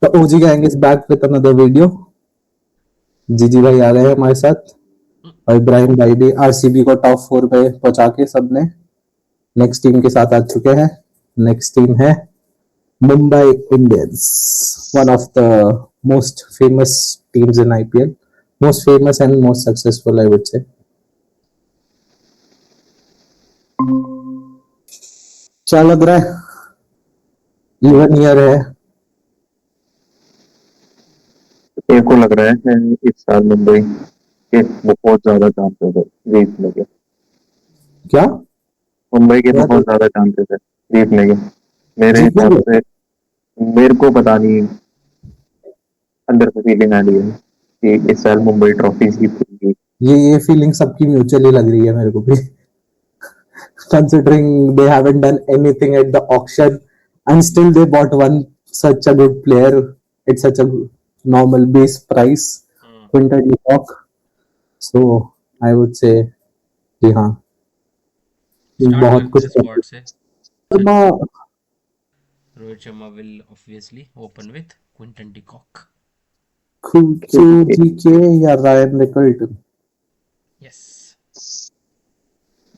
The OG gang is back with another video. जीजी भाई आ गए हैं हमारे साथ और इब्राहिम भाई भी आरसीबी को टॉप 4 पे पहुंचा के सबने नेक्स्ट टीम के साथ आ चुके हैं. नेक्स्ट टीम है Mumbai Indians, one of the most famous teams in IPL, most famous and most successful I would say. क्या लग रहा है? इवन ईयर है. मेरे को लग रहा है इस साल मुंबई के बहुत ज्यादा चांसेस है जीतने के. क्या मुंबई के क्या बहुत ज्यादा चांसेस है जीतने के मेरे जीतने हिसाब के? से. मेरे को पता नहीं, अंदर से फीलिंग आ रही है कि इस साल मुंबई ट्रॉफी जीतेगी. ये फीलिंग सबकी म्यूचुअली लग रही है मेरे को भी. Considering they haven't done anything at the auction and still they bought one such a good player at such a normal base price, Quinton de Kock. So I would say कि हाँ Start बहुत with कुछ the squad से. Sharma. Rohit Sharma will obviously open with Quinton de Kock. QGK या Ryan Rickelton. Yes.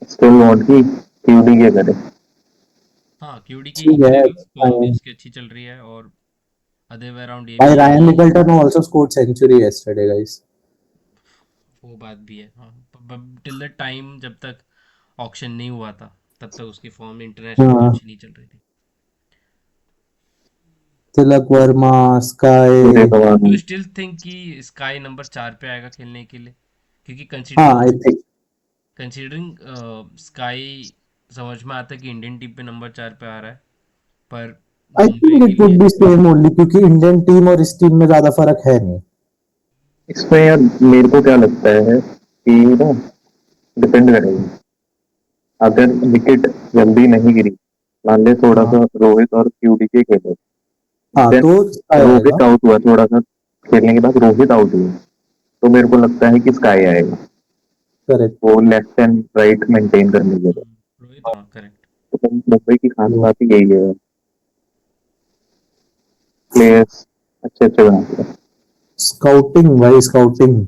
Still want की QD के करे. हाँ क्यूडी की ठीक है. करेगा, फॉर्म भी उसकी अच्छी चल रही है और अदर वे अराउंड ये By भी Ryan Nicholson also scored century yesterday, guys. वो बात भी है. हाँ टिल द टाइम जब तक ऑक्शन नहीं हुआ था तब तक उसकी फॉर्म इंटरनेशनल में हाँ. अच्छी नहीं चल रही थी. Tilak Varma, Surya Sky. Pawar. Do still think कि स्काई नंबर 4 पे आएगा खेलने के लिए? क्योंकि हाँ आई थिंक कंसीडरिंग स्काई समझ में आता है कि इंडियन टीम पे नंबर 4 पे आ रहा है, पर आई मुंबई थिंक के इट वुड लिए बी सेम ओनली क्योंकि इंडियन टीम और इस टीम में ज्यादा फर्क है नहीं. इसमें यार मेरे को क्या लगता है कि ना डिपेंड करेगा. अगर विकेट जल्दी नहीं गिरी, मान ले थोड़ा हाँ सा रोहित और क्यूडी के खेले, हाँ देन तो स्काई आएगा. रोहित आउट हुआ, थोड़ा सा खेलने के बाद रोहित आउट हुआ, तो मेरे को लगता है कि स्काई आएगा. करेक्ट. वो लेफ्ट एंड राइट मेंटेन करने के लिए. रोहित, हाँ करेक्ट. तो मुंबई की खास बात ही यही है, प्लेयर्स अच्छे अच्छे बनाते हैं. स्काउटिंग भाई, scouting.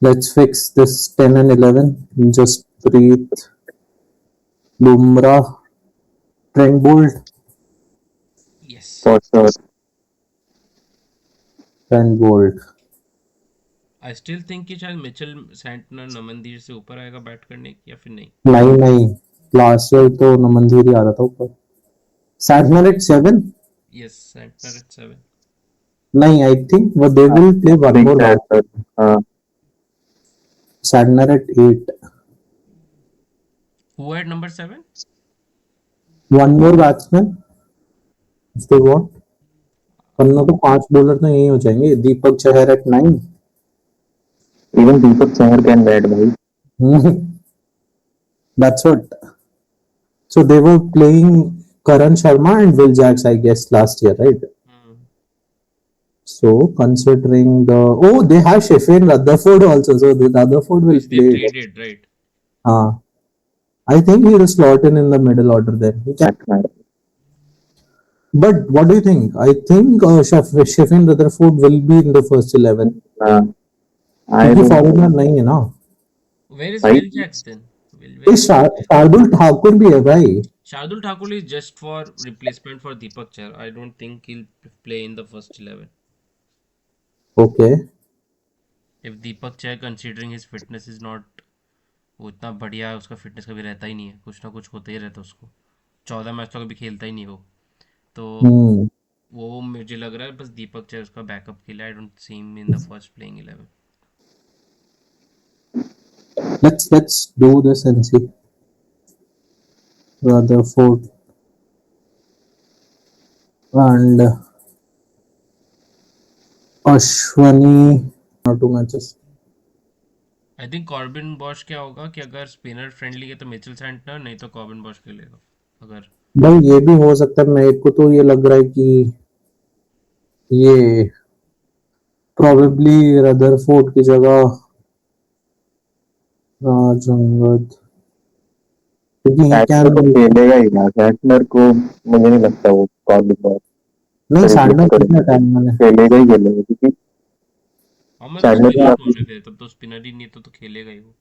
Let's fix this 10 and 11. Jasprit Bumrah, Trent Boult. Yes. For sure. Trent Boult. I still think कि शायद मिचेल सैंटनर नमनदीर से ऊपर आएगा बैट करने या फिर नहीं. नहीं नहीं, लास्ट ईयर तो नमनदीर ही आ रहा था ऊपर. Santner at 7. Yes, Santner at 7. नहीं, आई थिंक वो they will play one more match. हाँ. Santner at 8. Who at number 7? One more batsman if they want. वरना तो 5 बॉलर तो यही हो जाएंगे. Deepak Chahar at 9. Even Deepak Chahar can bat भाई. That's what. So they were playing Karan Sharma and Will Jacks, I guess, last year, right? So considering they have Sheffield Rutherford also, so the Rutherford will They play. traded, right? I think he will slot in the middle order then. He can. But what do you think? I think Sheffield Rutherford will be in the first 11. क्योंकि foreigner नहीं है ना. Where is भाई Will Jacks then? Where is Shardul Thakur भी है भाई. Shardul Thakur is just for replacement for Deepak Chahar. I don't think he'll play in the first 11. Okay. If Deepak Chahar, considering his fitness is not वो इतना बढ़िया है, उसका fitness कभी रहता ही नहीं है, कुछ ना कुछ होता ही रहता है उसको. 14 मैच तो कभी खेलता ही नहीं वो. तो वो मुझे लग रहा है बस दीपक चहर उसका बैकअप के लिए. I don't see him in the first playing 11. Let's do this and see. Rutherford and Ashwani. 2 matches. I think Corbin Bosch क्या होगा कि अगर स्पिनर फ्रेंडली है तो मिचेल सैंटनर, नहीं तो कॉर्बिन बॉश खेलेगा. अगर भाई ये भी हो सकता है. मेरे को तो ये लग रहा है कि ये प्रोबेबली रदरफोर्ड की जगह राज अंगद क्योंकि ही सैंटनर तो कैन खेलेगा ही ना, सैंटनर को मुझे नहीं लगता वो कॉल नहीं रिप्लेस सैंडनर कितना करेंगे, टाइम मैंने खेलेगा ही खेलेगा क्योंकि हाँ मतलब सैंटनर स्पिनर कौन है का फिर, तब तो स्पिनर ही नहीं है तो खेलेगा ही वो।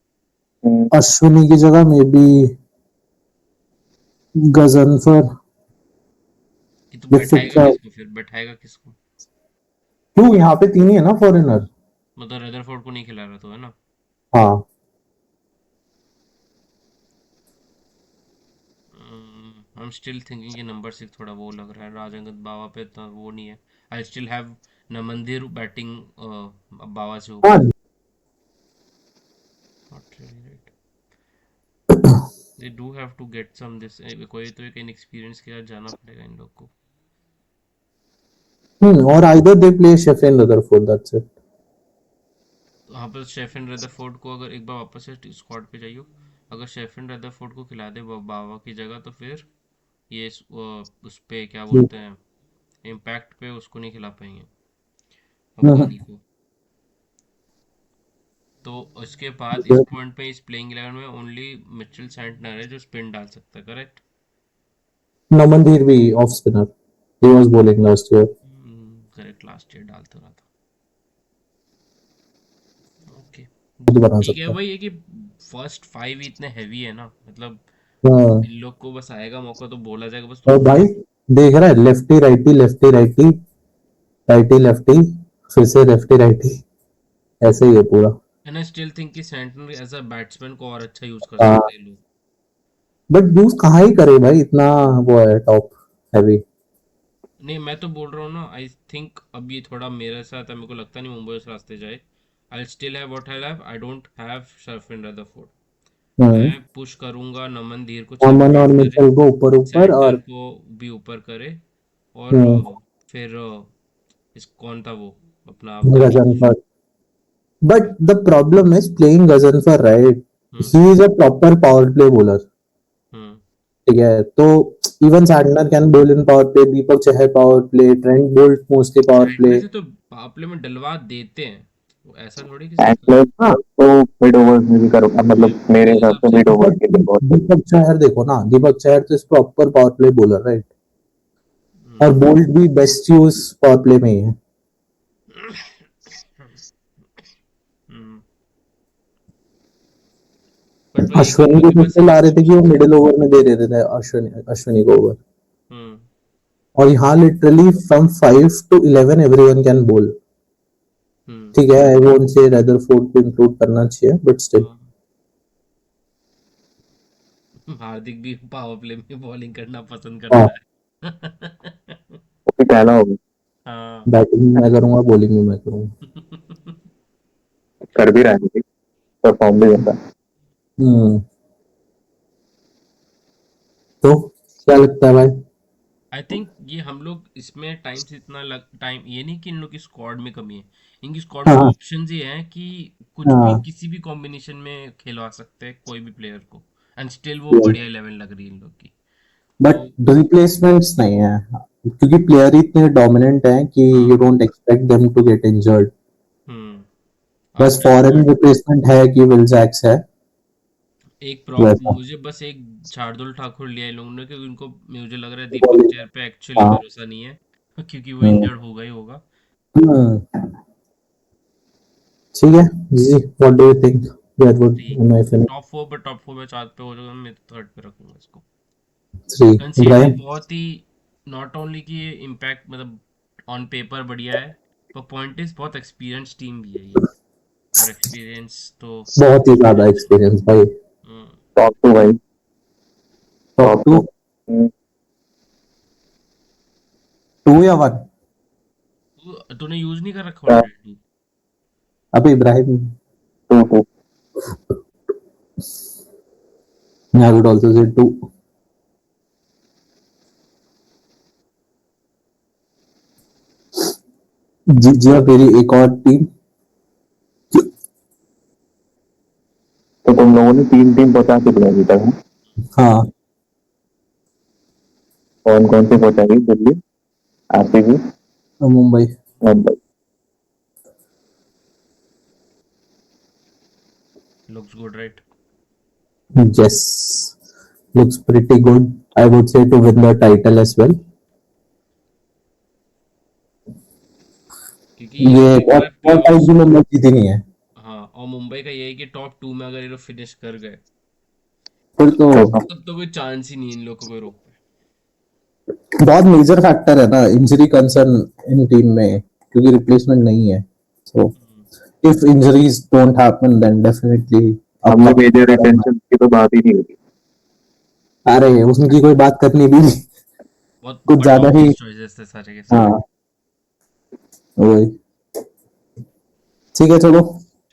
अश्विनी की जगह मे बी गजनफर कि तू या फिर बैठाएगा क्या किसको, फिर बैठाएगा किसको? क्यों यहाँ पे तीन ही है ना फॉरेनर मतलब रदरफोर्ड को नहीं खिला रहा तो, है ना? हाँ आई एम स्टिल थिंकिंग कि नंबर 6 थोड़ा वो लग रहा है, राजंगत बावा पे इतना वो नहीं है। आई स्टिल हैव नमंदिर बैटिंग बावा से हाँ ऊपर। Not really right, they do have to get some this, कोई तो एक इनएक्सपीरियंस के साथ जाना पड़ेगा इन लोग को। और either they play Sherfane Rutherford that's it तो वहाँ पर शेफिन रदरफोर्ड को अगर एक बार वापस से स्क्वाड पे जाइयो, अगर शेफिन रदरफोर्ड को खिला दे बावा की जगह, तो फिर ये उस पे क्या बोलते हैं, इम्पैक्ट पे उसको नहीं खिला पाएंगे, अफगानी को। तो उसके बाद इस पॉइंट पे इस प्लेइंग 11 में ओनली मिचेल सैंटनर है जो स्पिन डाल सकता है, करेक्ट? नमनदीर भी off spinner he was bowling last year correct, last year डालता रहा था। ओके, खुद बना ठीक है। सकता है वही है कि फर्स्ट 5 इतने हैवी है ना, मतलब हाँ इन लोग को बस आएगा मौका तो बोला जाएगा, बस और तुम भाई देख रहा है लेफ्टी राइटी राइटी लेफ्टी फिर से लेफ्टी राइटी ऐसे ही है पूरा एंड आई स्टिल थिंक कि सैंटनर एज अ बैट्समैन को और अच्छा यूज कर हाँ सकते हैं लोग। बट यूज कहाँ ही करे भाई इतना वो है टॉप हैवी नहीं, मैं तो बोल रहा हूँ ना, आई थिंक अब ये थोड़ा मेरे साथ है, मेरे को लगता नहीं मुंबई उस रास्ते जाए। I still have what I have, I don't have Sherfane Rutherford. Hmm मैं पुश करूंगा नमन धीर को, चाहे वो अमन और बैट करे, मिचेल को ऊपर ऊपर सैंटनर और को भी ऊपर करे, और हम्म फिर इस कौन था वो अपना अफगानी को। Ghazanfar But the problem is playing Gazanfar, right? Hmm. He is a proper power play bowler. हम्म। ठीक है तो even Santner can bowl in power play Deepak Chahar power play Trent Boult mostly power Santner play से तो पावरप्ले में डलवा देते हैं, वो ऐसा थोड़ी कि सिर्फ। सैंटनर हाँ तो मिड ओवर्स में भी करो, मैं मतलब मेरे मेरे हिसाब हिसाब से से मिड ओवर बट के लिए बहुत सही दीपक चहर देखो ना दीपक चहर तो इस proper power play bowler right और हम्म, बोल्ट भी बेस्ट यूज पावर प्ले में ही है हम्म, बट वही है कि इन अश्विनी लोग को के फिर पास से ला रहे थे कि वो ऑप्शंस है। मिडिल ओवर में दे देते थे अश्विनी को ओवर हम्म। और यहाँ literally from 5 to 11 everyone can बोल हम्म। ठीक है आई वोंट से रदरफोर्ड को इंक्लूड करना चाहिए बट स्टिल हाँ, हार्दिक भी पावर प्ले में बॉलिंग करना पसंद हाँ करता है। वो भी कहना होगा, हाँ। बैटिंग मैं करूंगा बॉलिंग भी मैं करूंगा कर भी रहा है, परफॉर्म भी करता है। हम्म तो क्या लगता है भाई आई थिंक ये हम लोग इसमें टाइम से इतना टाइम, ये नहीं कि इन लोग की स्क्वाड में कमी है, इनकी स्क्वाड में हाँ ऑप्शंस ये हैं कि कुछ भी हाँ किसी भी कॉम्बिनेशन में खिलवा सकते हैं कोई भी प्लेयर को, एंड स्टिल वो बढ़िया 11 लग रही है इन लोग की। बट तो रिप्लेसमेंट्स नहीं है क्योंकि प्लेयर ही इतने डोमिनेंट हैं कि यू हाँ। Don't expect them to get injured hmm. बस आफ्टर फॉरेन स्क्वाड रिप्लेसमेंट है कि विल जैक्स है एक वैसा मुझे बस एक शार्दुल ठाकुर लिया इन लोगों ने, क्योंकि उनको मुझे लग रहा है दीपक चेयर पे एक्चुअली हाँ भरोसा नहीं है, क्योंकि वो हम्म इंजर्ड होगा ही होगा। हम्म, ठीक है जी what do you think where would three, am I finish top 4 पे 4 पे हो जाएगा, मैं तो थर्ड पे रखूंगा इसको। 3 कंसीडरिंग इब्राहिम बहुत ही, नॉट ओनली कि ये इम्पैक्ट मतलब ऑन पेपर बढ़िया है, पर पॉइंट इज बहुत एक्सपीरियंस टीम भी है ये, और एक्सपीरियंस तो बहुत ही ज्यादा एक्सपीरियंस भाई हम्म, टॉप टू भाई, टॉप टॉप टू टू। 2 या 1 तूने यूज नहीं कर रखा ऑलरेडी? अबे Ibrahim two two I would also say 2 जी मेरी एक और टीम तो तुम लोगों ने 3 टीम पहुंचा के दिया अभी तक है? हाँ कौन कौन से पहुंचाएगी? Delhi, RCB, Mumbai Mumbai. Looks good right. Yes looks pretty good, I would say, to win the title as well. क्योंकि ये ये लोग और प्ले टाइम ऑफ्स। भी मुंबई जीती नहीं है, हाँ, और मुंबई का ये है कि टॉप 2 में अगर ये लोग फिनिश कर गए फिर तब तो तब तो कोई चांस ही नहीं है इन लोग को कोई रोक पाए। बहुत मेजर फैक्टर है ना इंजरी कंसर्न इन टीम में, क्योंकि रिप्लेसमेंट नहीं है. So if injuries don't happen then definitely हमने मेजर रिटेंशन की तो बात ही नहीं होती. अरे उसकी कोई बात करनी भी नहीं, बहुत कुछ बड़े ज्यादा ही. ऑब्वियस चॉइसेस थे सारे के सारे। हाँ वही. ठीक है चलो,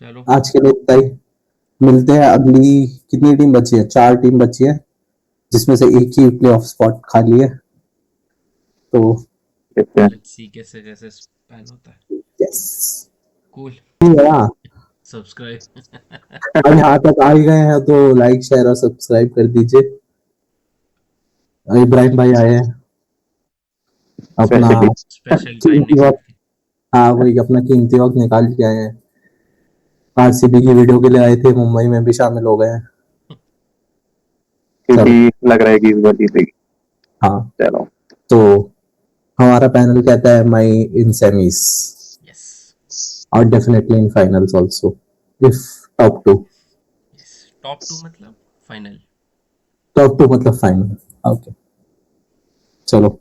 चलो आज के लिए इतना ही. मिलते हैं अगली. कितनी टीम बची है? 4 टीम बची है, जिसमें से एक ही प्ले ऑफ स्पॉट खाली है. तो देखते हैं. लेट्स सी कैसे कैसे पैन होता है। Yes, cool. सब्सक्राइब। अब यहाँ तक आ ही गए हैं तो लाइक शेयर और सब्सक्राइब कर दीजिए. इब्राहिम भाई आए हैं अपना स्पेशली स्पेशल टाइम कीमती निकाल वक्त. के। हाँ वही अपना कीमती वक्त निकाल के आए हैं. आरसीबी की वीडियो के लिए आए थे, मुंबई में भी शामिल हो गए हैं. चलो. क्योंकि लग रहा है कि इस बार जीतेगी. हाँ चलो. तो हमारा पैनल कहता है मई इन सेमीज यस और definitely in finals also if top 2. Yes, top 2 मतलब फाइनल। टॉप 2 मतलब फाइनल. ओके चलो.